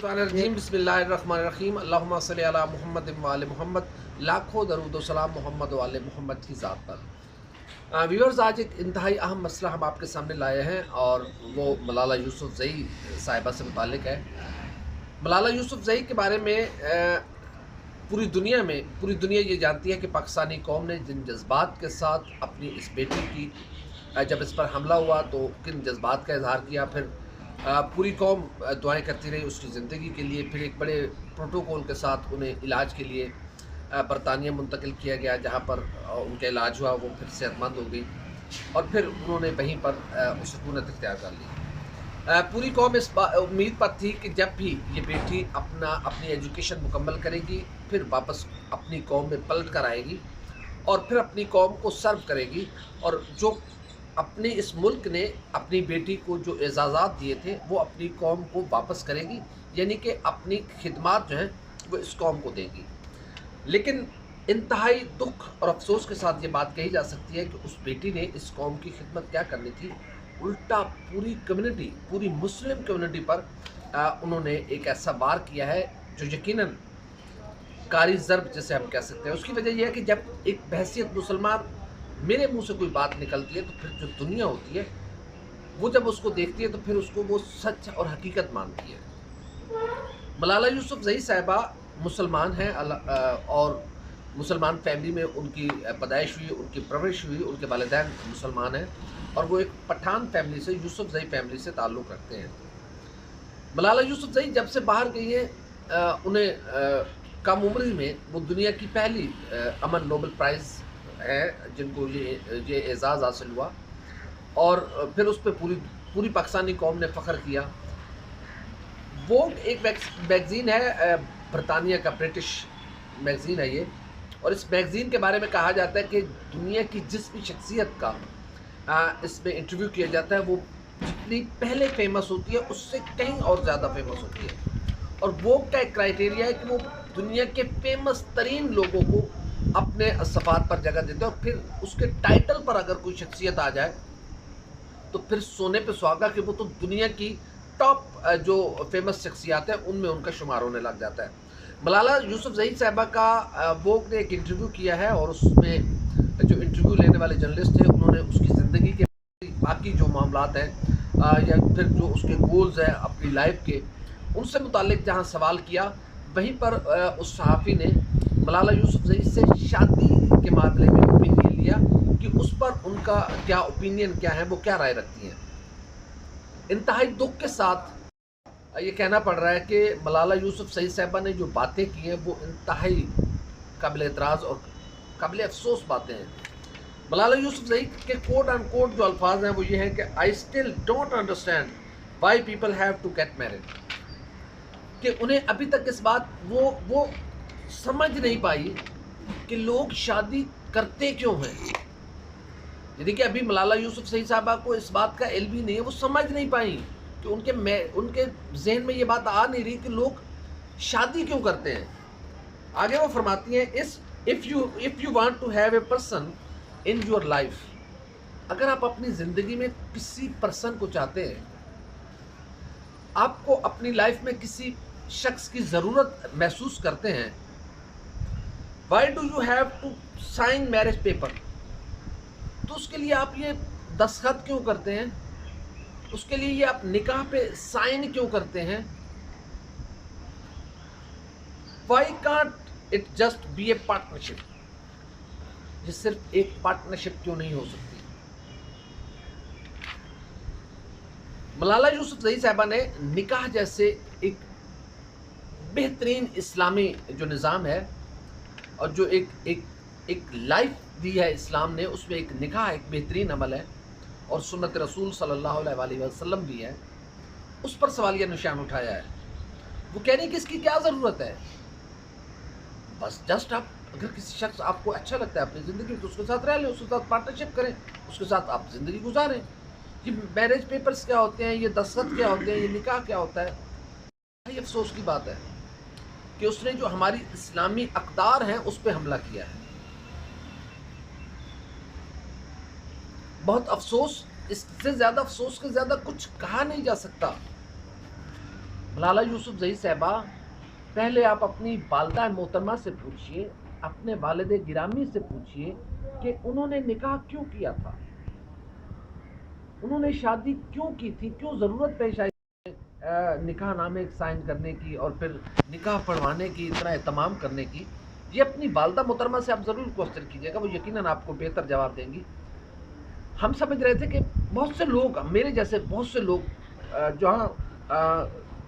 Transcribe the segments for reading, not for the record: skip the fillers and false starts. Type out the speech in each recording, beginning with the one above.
रजीम बिस्मिल्लाहिर्रहमानिर्रहीम अल्लाहुम्मा सल्ली अला मुहम्मद व आले मोहम्मद। लाखों दरूद व सलाम मोहम्मद व आले मोहम्मद की ज़ात पर। व्यूअर्स, आज एक इंतहाई अहम मसला हम आपके सामने लाए हैं और वो मलाला यूसुफ़ज़ई साहिबा से मुताल्लिक़ है। मलाला यूसुफ़ज़ई के बारे में पूरी दुनिया ये जानती है कि पाकिस्तानी कौम ने जिन जज्बात के साथ अपनी इस बेटी की जब इस पर हमला हुआ तो किन जज्बात का इजहार किया, फिर पूरी कौम दुआएं करती रही उसकी ज़िंदगी के लिए। फिर एक बड़े प्रोटोकॉल के साथ उन्हें इलाज के लिए बरतानिया मुंतकिल किया गया, जहाँ पर उनका इलाज हुआ, वो फिर सेहतमंद हो गई और फिर उन्होंने वहीं पर सुकूनत इख्तियार कर ली। पूरी कौम इस उम्मीद पर थी कि जब भी ये बेटी अपनी एजुकेशन मुकम्मल करेगी फिर वापस अपनी कौम में पलट कर आएगी और फिर अपनी कौम को सर्व करेगी, और जो अपने इस मुल्क ने अपनी बेटी को जो एजाज़ात दिए थे वो अपनी कौम को वापस करेगी, यानी कि अपनी खिदमत जो हैं वो इस कौम को देगी। लेकिन इंतहाई दुख और अफसोस के साथ ये बात कही जा सकती है कि उस बेटी ने इस कौम की खिदमत क्या करनी थी, उल्टा पूरी कम्युनिटी, पूरी मुस्लिम कम्युनिटी पर उन्होंने एक ऐसा वार किया है जो यकीनन कारी ज़र्ब जिसे हम कह सकते हैं। उसकी वजह यह है कि जब एक बहैसियत मुसलमान मेरे मुंह से कोई बात निकलती है तो फिर जो दुनिया होती है वो जब उसको देखती है तो फिर उसको वो सच और हकीकत मानती है। मलाला यूसुफ़ज़ई साहिबा मुसलमान हैं और मुसलमान फैमिली में उनकी पैदाइश हुई, उनकी परवरिश हुई, उनके वालिदैन मुसलमान हैं और वो एक पठान फैमिली से, यूसुफ़ज़ई फैमिली से ताल्लुक़ रखते हैं। मलाला यूसुफ़ज़ई जब से बाहर गई हैं उन्हें कम उम्र में वो दुनिया की पहली अमन नोबल प्राइज़ है जिनको ये एजाज़ हासिल हुआ और फिर उस पर पूरी पाकिस्तानी कौम ने फ़ख्र किया। वो एक मैगज़ीन है, बरतानिया का ब्रिटिश मैगज़ीन है ये, और इस मैगज़ीन के बारे में कहा जाता है कि दुनिया की जिस भी शख्सियत का इसमें इंटरव्यू किया जाता है वो जितनी पहले फेमस होती है उससे कहीं और ज़्यादा फेमस होती है। और वो का एक क्राइटेरिया है कि वो दुनिया के फेमस तरीन लोगों को अपने सफ़ात पर जगह देते हैं और फिर उसके टाइटल पर अगर कोई शख्सियत आ जाए तो फिर सोने पे सुहागा कि वो तो दुनिया की टॉप जो फेमस शख्सियत हैं उनमें उनका शुमार होने लग जाता है। मलाला यूसुफ़ज़ई साहिबा का वो ने एक इंटरव्यू किया है और उसमें जो इंटरव्यू लेने वाले जर्नलिस्ट थे उन्होंने उसकी ज़िंदगी के बाकी जो मामलात हैं या फिर जो उसके गोल्स हैं अपनी लाइफ के, उनसे मुताल्लिक जहाँ सवाल किया, वहीं पर उस सहाफ़ी ने मलाला यूसुफ़ज़ई से शादी के मामले में ओपिनियन लिया कि उस पर उनका क्या ओपिनियन क्या है, वो क्या राय रखती हैं। इंतहाई दुख के साथ ये कहना पड़ रहा है कि मलाला यूसुफ़ज़ई साहिबा ने जो बातें की हैं वो इंतहाई काबिल एतराज़ और काबिल अफसोस बातें हैं। मलाला यूसुफ़ज़ई के कोट एंड कोट जो अल्फाज हैं वो ये हैं कि I still don't understand why people have to get married, कि उन्हें अभी तक इस बात वो समझ नहीं पाई कि लोग शादी करते क्यों हैं। यानी कि अभी मलाला यूसुफ़ज़ई साहिबा को इस बात का इल्म ही नहीं है, वो समझ नहीं पाई कि उनके जहन में ये बात आ नहीं रही कि लोग शादी क्यों करते हैं। आगे वो फरमाती हैं, if you want to have a person in your life, अगर आप अपनी ज़िंदगी में किसी पर्सन को चाहते हैं, आपको अपनी लाइफ में किसी शख्स की ज़रूरत महसूस करते हैं, why do you have to sign marriage paper, तो उसके लिए आप ये दस्तखत क्यों करते हैं, उसके लिए ये आप निकाह पे साइन क्यों करते हैं। Why can't it just be A partnership, ये सिर्फ एक पार्टनरशिप क्यों नहीं हो सकती। मलाला यूसुफ़ज़ई साहिबा ने निकाह जैसे एक बेहतरीन इस्लामी जो निज़ाम है और जो एक लाइफ दी है इस्लाम ने, उसमें एक निकाह एक बेहतरीन अमल है और सुन्नत रसूल सल्लल्लाहु अलैहि वसल्लम भी है, उस पर सवालिया निशान उठाया है। वो कह रही कि इसकी क्या ज़रूरत है, बस जस्ट आप अगर किसी शख्स आपको अच्छा लगता है अपनी ज़िंदगी में तो उसके साथ रह लें, उसके साथ पार्टनरशिप करें, उसके साथ आप ज़िंदगी गुजारें। ये मैरिज पेपर्स क्या होते हैं, ये दस्तखत क्या होते हैं, ये निकाह क्या होता है। ये अफसोस की बात है कि उसने जो हमारी इस्लामी अक़दार हैं उस पर हमला किया है। बहुत अफसोस, इससे ज़्यादा अफसोस के ज़्यादा कुछ कहा नहीं जा सकता मलाला यूसुफजई साहिबा, पहले आप अपनी वालदा मोहतरमा से पूछिए, अपने वालिद गिरामी से पूछिए कि उन्होंने निकाह क्यों किया था, उन्होंने शादी क्यों की थी, क्यों ज़रूरत पेश आई निकाह नामे साइन करने की और फिर निकाह पढ़वाने की, इतना एहतमाम करने की। ये अपनी वालदा मोहतरमा से आप ज़रूर क्वेश्चन कीजिएगा, वो यकीनन आपको बेहतर जवाब देंगी। हम समझ रहे थे कि बहुत से लोग, मेरे जैसे बहुत से लोग जहाँ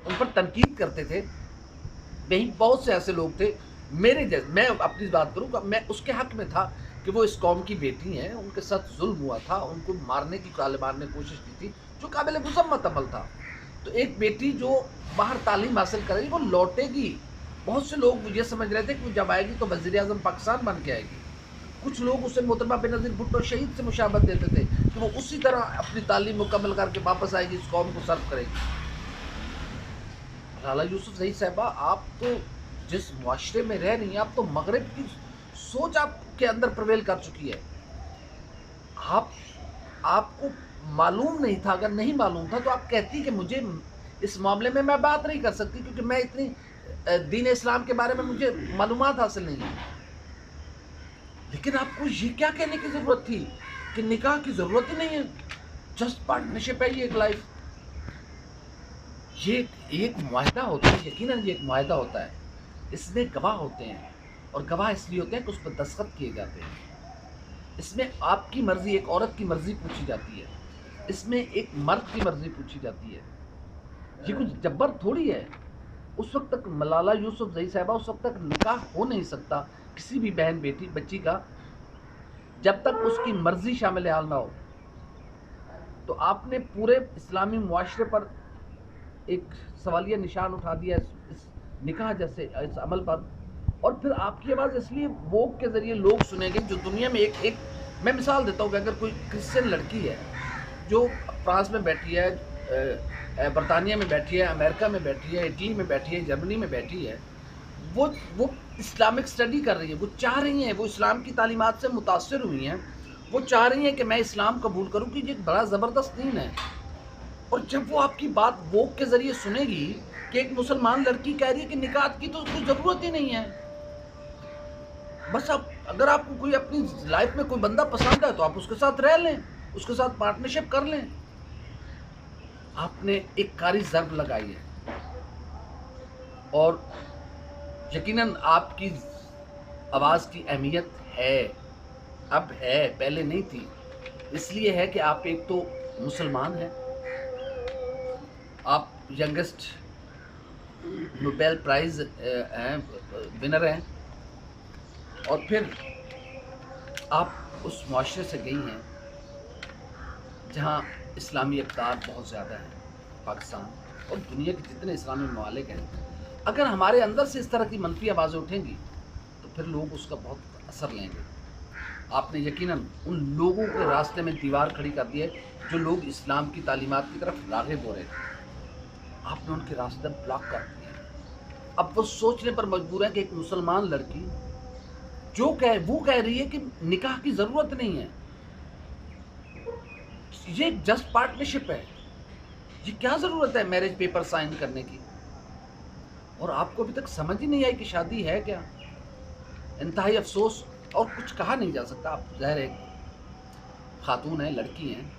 उन पर तनकीद करते थे, वहीं बहुत से ऐसे लोग थे मेरे जैसे, मैं अपनी बात करूँ, मैं उसके हक़ में था कि वो इस कौम की बेटी हैं, उनके साथ जुल्म हुआ था, उनको मारने की तालिबान ने कोशिश की थी, जो काबिल मुज़म्मत अमल था। तो एक बेटी जो बाहर तालीम हासिल करेगी वो लौटेगी। बहुत से लोग ये समझ रहे थे कि वो जब आएगी तो वज़ीर-ए-आज़म पाकिस्तान बन के आएगी। कुछ लोग उसे मोहतरमा बेनज़ीर भुट्टो शहीद से मुशाबत देते थे कि वो उसी तरह अपनी तालीम मुकम्मल करके वापस आएगी, इस कौम को सर्व करेगी। मलाला यूसुफजई साहिबा, आप तो जिस मुआशरे में रह रही हैं, आप तो मगरिब की सोच आपके अंदर प्रवेल कर चुकी है। आपको मालूम नहीं था, अगर नहीं मालूम था तो आप कहती कि मुझे इस मामले में मैं बात नहीं कर सकती क्योंकि मैं इतनी दीन इस्लाम के बारे में मुझे मालूमात हासिल नहीं है। लेकिन आपको ये क्या कहने की ज़रूरत थी कि निकाह की ज़रूरत ही नहीं है, जस्ट पार्टनरशिप है ये एक लाइफ। ये एक मुआहदा होता है, यकीनन ये एक मुआहदा होता है, इसमें गवाह होते हैं और गवाह इसलिए होते हैं कि उस पर दस्तखत किए जाते हैं। इसमें आपकी मर्ज़ी, एक औरत की मर्ज़ी पूछी जाती है, इसमें एक मर्द की मर्ज़ी पूछी जाती है। ये कुछ जब्बर थोड़ी है। उस वक्त तक मलाला यूसुफजई साहिबा, उस वक्त तक निकाह हो नहीं सकता किसी भी बहन बेटी बच्ची का जब तक उसकी मर्ज़ी शामिल हाल ना हो। तो आपने पूरे इस्लामी मुआशरे पर एक सवालिया निशान उठा दिया इस निकाह जैसे इस अमल पर। और फिर आपकी आवाज़ इसलिए वोग के ज़रिए लोग सुनेंगे जो दुनिया में एक मैं मिसाल देता हूँ कि अगर कोई क्रिश्चियन लड़की है जो फ्रांस में बैठी है, बरतानिया में बैठी है, अमेरिका में बैठी है, इटली में बैठी है, जर्मनी में बैठी है, वो इस्लामिक स्टडी कर रही है, वो चाह रही हैं, वो इस्लाम की तालीमात से मुतासिर हुई हैं, वो चाह रही हैं कि मैं इस्लाम कबूल करूँ कि ये बड़ा ज़बरदस्त दीन है। और जब वो आपकी बात वोग के ज़रिए सुनेगी कि एक मुसलमान लड़की कह रही है कि निकाह की तो कोई ज़रूरत ही नहीं है, बस आप अगर आपको कोई अपनी लाइफ में कोई बंदा पसंद है तो आप उसके साथ रह लें, उसके साथ पार्टनरशिप कर लें। आपने एक कारी ज़र्ब लगाई है और यकीनन आपकी आवाज़ की अहमियत है, अब है, पहले नहीं थी। इसलिए है कि आप एक तो मुसलमान हैं, आप यंगेस्ट नोबेल प्राइज़ विनर हैं, और फिर आप उस मुआशरे से गई हैं जहाँ इस्लामी अक़दार बहुत ज़्यादा है। पाकिस्तान और दुनिया के जितने इस्लामी ममालिक हैं, अगर हमारे अंदर से इस तरह की मनफी आवाज़ें उठेंगी तो फिर लोग उसका बहुत असर लेंगे। आपने यकीनन उन लोगों के रास्ते में दीवार खड़ी कर दी है जो लोग इस्लाम की तालीमात की तरफ राग़िब हो रहे थे, आपने उनके रास्ते ब्लॉक कर दिए। अब वो सोचने पर मजबूर है कि एक मुसलमान लड़की जो वो कह रही है कि निकाह की ज़रूरत नहीं है, ये जस्ट पार्टनरशिप है, ये क्या ज़रूरत है मैरिज पेपर साइन करने की। और आपको अभी तक समझ ही नहीं आई कि शादी है क्या। इंतहाई अफसोस, और कुछ कहा नहीं जा सकता। आप ज़ाहिर है खातून हैं, लड़की हैं,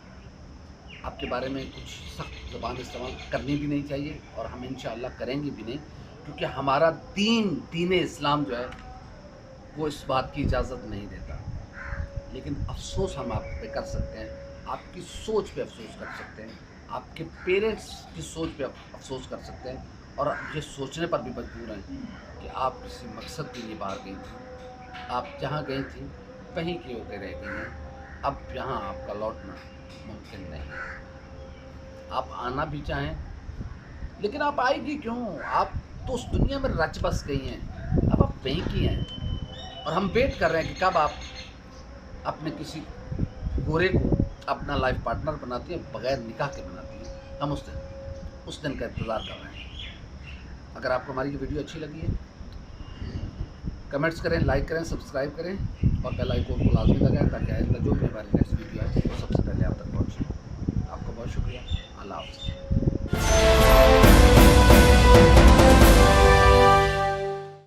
आपके बारे में कुछ सख्त ज़बान इस्तेमाल करनी भी नहीं चाहिए और हम इंशाअल्लाह करेंगे भी नहीं, क्योंकि हमारा दीन इस्लाम जो है वो इस बात की इजाज़त नहीं देता। लेकिन अफसोस हम आप पे कर सकते हैं, आपकी सोच पे अफसोस कर सकते हैं, आपके पेरेंट्स की सोच पे अफसोस कर सकते हैं, और ये सोचने पर भी मजबूर हैं कि आप किसी मकसद के लिए बाहर गई थी, आप जहाँ गई थी वहीं की होते रह गई हैं। अब यहाँ आपका लौटना मुमकिन नहीं है। आप आना भी चाहें लेकिन आप आएगी क्यों? आप तो उस दुनिया में रच बस गई हैं, अब आप वहीं की हैं और हम वेट कर रहे हैं कि कब आप अपने किसी गोरे को अपना लाइफ पार्टनर बनाती हैं, बग़ैर निकाह के बनाती हैं। हम उस दिन का इंतज़ार कर रहे हैं। अगर आपको हमारी ये वीडियो अच्छी लगी है, कमेंट्स करें, लाइक करें, सब्सक्राइब करें और बेल आइकन को लाजमी लगाएं ताकि आइंदा जो भी हमारी नेक्स्ट वीडियो है वो सबसे पहले आप तक पहुँचे। आपका बहुत शुक्रिया। अल्लाह हाफ़िज़।